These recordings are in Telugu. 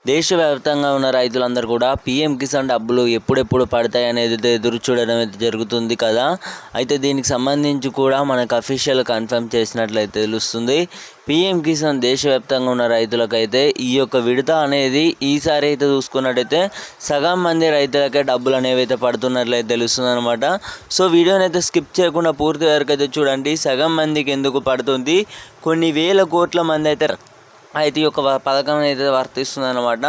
దేశవ్యాప్తంగా ఉన్న రైతులందరూ కూడా పీఎం కిసాన్ డబ్బులు ఎప్పుడెప్పుడు పడతాయి అనేది ఎదురు చూడడం అయితే జరుగుతుంది కదా. అయితే దీనికి సంబంధించి కూడా మనకు అఫీషియల్ కన్ఫర్మ్ చేసినట్లయితే తెలుస్తుంది. పీఎం కిసాన్ దేశవ్యాప్తంగా ఉన్న రైతులకైతే ఈ యొక్క విడత అనేది ఈసారి అయితే చూసుకున్నట్టయితే సగం మంది రైతులకే డబ్బులు అనేవి అయితే పడుతున్నట్లయితే తెలుస్తుంది అనమాట. సో వీడియోని అయితే స్కిప్ చేయకుండా పూర్తి వరకు అయితే చూడండి. సగం మందికి ఎందుకు పడుతుంది, కొన్ని వేల కోట్ల మంది అయితే ఈ యొక్క పథకం అయితే వర్తిస్తుంది అనమాట.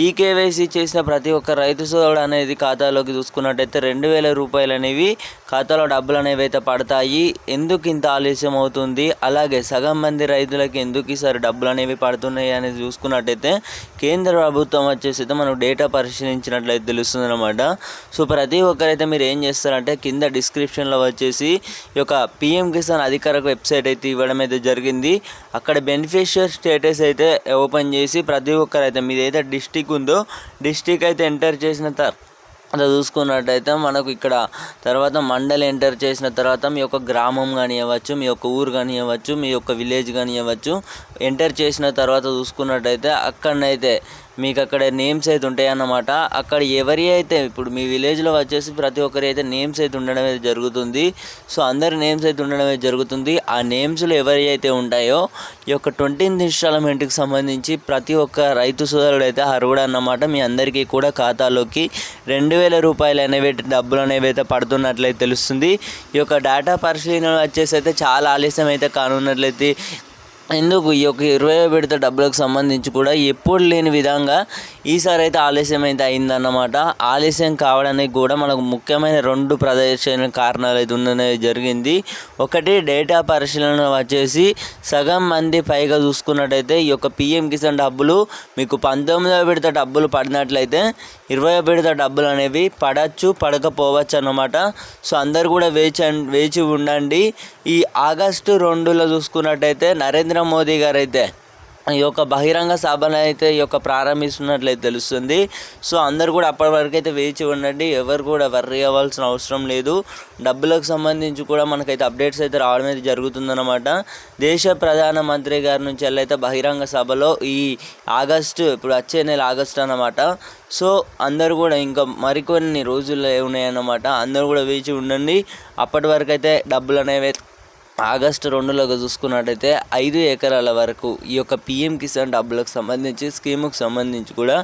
ఈ కేవైసీ చేసిన ప్రతి ఒక్క రైతు సోదరుడు అనేది ఖాతాలోకి చూసుకున్నట్టయితే 2000 రూపాయలు అనేవి ఖాతాలో డబ్బులు అనేవి అయితే పడతాయి. ఎందుకు ఇంత ఆలస్యం అవుతుంది, అలాగే సగం మంది రైతులకి ఎందుకు ఈసారి డబ్బులు అనేవి పడుతున్నాయి అనేది చూసుకున్నట్టయితే కేంద్ర ప్రభుత్వం వచ్చేసి మనకు డేటా పరిశీలించినట్లయితే తెలుస్తుంది అనమాట. సో ప్రతి ఒక్కరైతే మీరు ఏం చేస్తారంటే కింద డిస్క్రిప్షన్లో వచ్చేసి ఈ యొక్క పిఎం కిసాన్ అధికారిక వెబ్సైట్ అయితే ఇవ్వడం అయితే జరిగింది. అక్కడ బెనిఫిషియరీ స్టేటస్ అయితే ఓపెన్ చేసి ప్రతి ఒక్కరైతే మీదైతే డిస్టిక్ ఉందో డిస్టిక్ అయితే ఎంటర్ చేసిన అలా చూసుకున్నట్టయితే మనకు ఇక్కడ తర్వాత మండల్ ఎంటర్ చేసిన తర్వాత మీ యొక్క గ్రామం కానివ్వచ్చు, మీ యొక్క ఊరు కానివ్వచ్చు, మీ యొక్క విలేజ్ కానివ్వచ్చు ఎంటర్ చేసిన తర్వాత చూసుకున్నట్టయితే అక్కడనైతే మీకు అక్కడ నేమ్స్ అయితే ఉంటాయి అన్నమాట. అక్కడ ఎవరి అయితే ఇప్పుడు మీ విలేజ్లో వచ్చేసి ప్రతి ఒక్కరి అయితే నేమ్స్ అయితే ఉండడం అయితే జరుగుతుంది. సో అందరి నేమ్స్ అయితే ఉండడం అయితే జరుగుతుంది. ఆ నేమ్స్లో ఎవరి అయితే ఉంటాయో ఈ యొక్క 20th ఇన్స్టాల్మెంట్కి సంబంధించి ప్రతి ఒక్క రైతు సోదరుడు అయితే అర్హుడు అన్నమాట. మీ అందరికీ కూడా ఖాతాలోకి 2000 రూపాయలు అనేవి డబ్బులు అనేవి అయితే పడుతున్నట్లయితే తెలుస్తుంది. ఈ యొక్క డేటా పరిశీలన వచ్చేసి అయితే చాలా ఆలస్యం అయితే కానున్నట్లయితే ఎందుకు ఈ యొక్క 20వ విడత డబ్బులకు సంబంధించి కూడా ఎప్పుడు లేని విధంగా ఈసారి అయితే ఆలస్యం అయితే అయిందన్నమాట. ఆలస్యం కావడానికి కూడా మనకు ముఖ్యమైన 2 ప్రదర్శన కారణాలు అయితే ఉండడం జరిగింది. ఒకటి డేటా పరిశీలన వచ్చేసి సగం మంది పైగా చూసుకున్నట్టయితే ఈ యొక్క పిఎం కిసాన్ డబ్బులు మీకు 19వ విడత డబ్బులు పడినట్లయితే 20వ విడత డబ్బులు అనేవి పడవచ్చు పడకపోవచ్చు అన్నమాట. సో అందరు కూడా వేచి ఉండండి. ఈ ఆగస్టు 2లో చూసుకున్నట్టయితే నరేంద్ర మోదీ గారు అయితే ఈ యొక్క బహిరంగ సభను అయితే ఈ యొక్క ప్రారంభిస్తున్నట్లయితే తెలుస్తుంది. సో అందరు కూడా అప్పటి వరకు అయితే వేచి ఉండండి. ఎవరు కూడా వర్రీ అవ్వాల్సిన అవసరం లేదు. డబ్బులకు సంబంధించి కూడా మనకైతే అప్డేట్స్ అయితే రావడం అయితే జరుగుతుందన్నమాట. దేశ ప్రధానమంత్రి గారి నుంచి అయితే బహిరంగ సభలో ఈ ఆగస్టు ఇప్పుడు వచ్చే నెల ఆగస్టు అన్నమాట. సో అందరూ కూడా ఇంకా మరికొన్ని రోజుల్లో ఉన్నాయన్నమాట. అందరూ కూడా వేచి ఉండండి. అప్పటి వరకు అయితే డబ్బులు అనేవి ఆగస్టు 2లో చూసుకున్నట్టయితే 5 ఎకరాల వరకు ఈ యొక్క పిఎం కిసాన్ డబ్బులకు సంబంధించి స్కీముకు సంబంధించి కూడా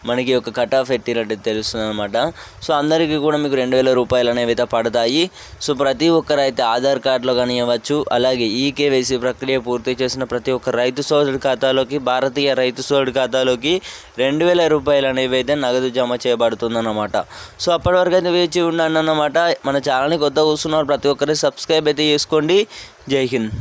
మనకి ఒక కట్ ఆఫ్ పెట్టినట్టు తెలుస్తుంది అనమాట. సో అందరికీ కూడా మీకు 2000 రూపాయలు అనేవి అయితే పడతాయి. సో ప్రతి ఒక్కరైతే ఆధార్ కార్డులో కానివ్వచ్చు, అలాగే ఈ కేవైసీ ప్రక్రియ పూర్తి చేసిన ప్రతి ఒక్క రైతు సోదరుడి ఖాతాలోకి, భారతీయ రైతు సోదరుడి ఖాతాలోకి 2000 రూపాయలు అనేవి అయితే నగదు జమ చేయబడుతుందన్నమాట. సో అప్పటి వరకు అయితే వేచి ఉండండి అన్నమాట. మన ఛానల్ని కొత్తగా చూస్తున్నారు ప్రతి ఒక్కరికి సబ్స్క్రైబ్ అయితే చేసుకోండి. జై హింద్.